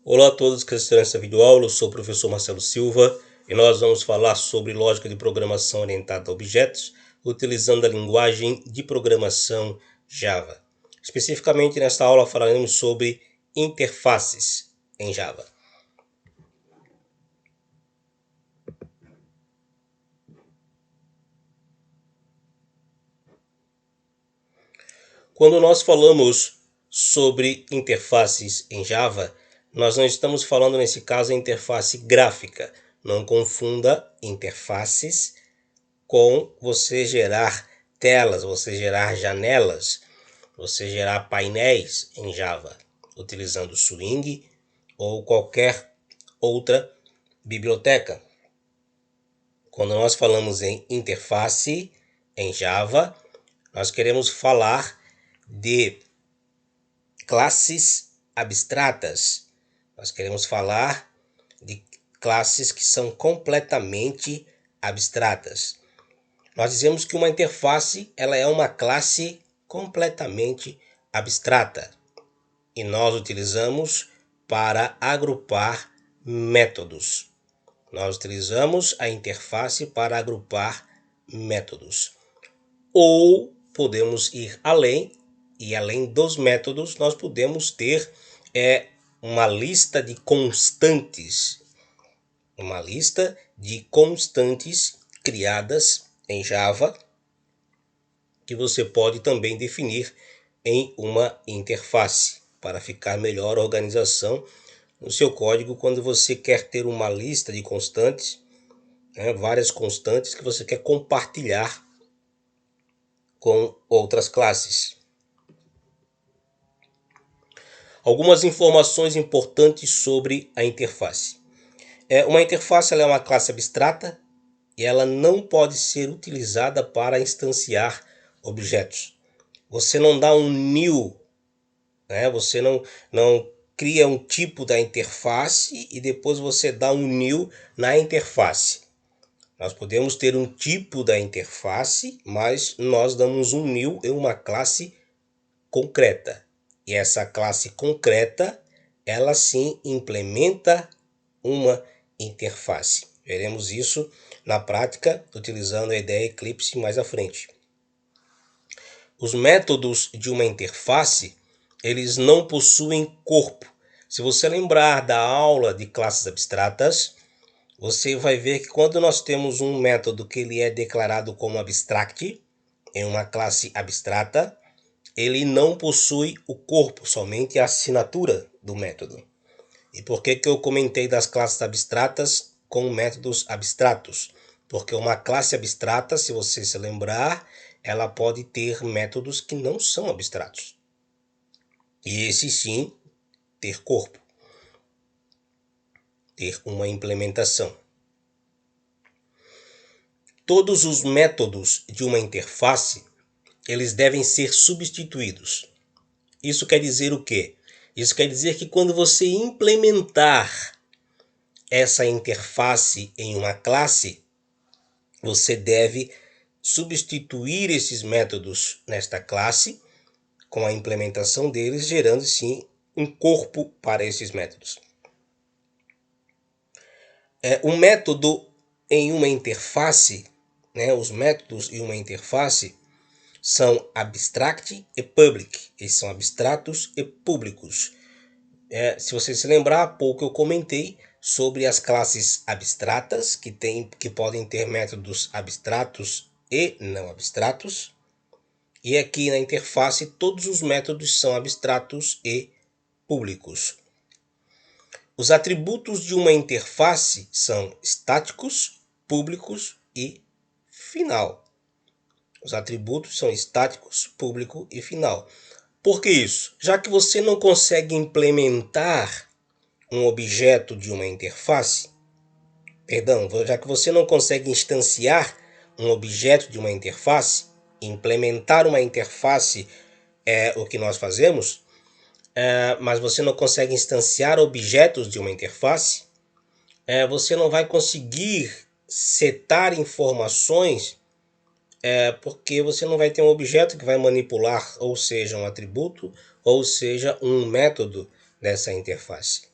Olá a todos que assistiram essa videoaula, eu sou o professor Marcelo Silva e nós vamos falar sobre lógica de programação orientada a objetos utilizando a linguagem de programação Java. Especificamente nesta aula falaremos sobre interfaces em Java. Quando nós falamos sobre interfaces em Java, nós não estamos falando nesse caso a interface gráfica. Não confunda interfaces com você gerar telas, você gerar janelas, você gerar painéis em Java, utilizando Swing ou qualquer outra biblioteca. Quando nós falamos em interface em Java, nós queremos falar de classes abstratas. Nós queremos falar de classes que são completamente abstratas. Nós dizemos que uma interface ela é uma classe completamente abstrata e nós utilizamos para agrupar métodos. Nós utilizamos a interface para agrupar métodos. Ou podemos ir além, e além dos métodos, nós podemos ter uma lista de constantes. Uma lista de constantes criadas em Java, que você pode também definir em uma interface, para ficar melhor a organização no seu código quando você quer ter uma lista de constantes, várias constantes que você quer compartilhar com outras classes. Algumas informações importantes sobre a interface. Uma interface ela é uma classe abstrata e ela não pode ser utilizada para instanciar objetos. Você não dá um new, você não cria um tipo da interface e depois você dá um new na interface. Nós podemos ter um tipo da interface, mas nós damos um new em uma classe concreta. E essa classe concreta, ela sim implementa uma interface. Veremos isso na prática, utilizando a ideia Eclipse mais à frente. Os métodos de uma interface, eles não possuem corpo. Se você lembrar da aula de classes abstratas, você vai ver que quando nós temos um método que ele é declarado como abstract, em uma classe abstrata, ele não possui o corpo, somente a assinatura do método. E por que eu comentei das classes abstratas com métodos abstratos? Porque uma classe abstrata, se você se lembrar, ela pode ter métodos que não são abstratos. E esse sim, ter corpo. Ter uma implementação. Todos os métodos de uma interface, eles devem ser substituídos. Isso quer dizer o quê? Isso quer dizer que quando você implementar essa interface em uma classe, você deve substituir esses métodos nesta classe com a implementação deles, gerando sim um corpo para esses métodos. Um método em uma interface, os métodos em uma interface são abstract e public. Eles são abstratos e públicos. Se você se lembrar, há pouco eu comentei sobre as classes abstratas, que podem ter métodos abstratos e não abstratos. E aqui na interface, todos os métodos são abstratos e públicos. Os atributos de uma interface são estáticos, públicos e final. Os atributos são estáticos, público e final. Por que isso? Já que você não consegue implementar um objeto de uma interface, já que você não consegue instanciar um objeto de uma interface, implementar uma interface é o que nós fazemos, mas você não consegue instanciar objetos de uma interface, você não vai conseguir setar informações, porque você não vai ter um objeto que vai manipular, ou seja, um atributo, ou seja, um método dessa interface.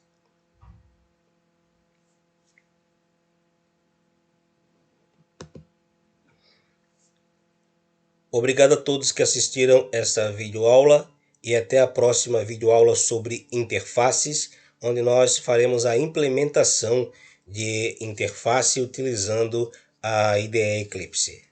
Obrigado a todos que assistiram essa videoaula e até a próxima videoaula sobre interfaces, onde nós faremos a implementação de interface utilizando a IDE Eclipse.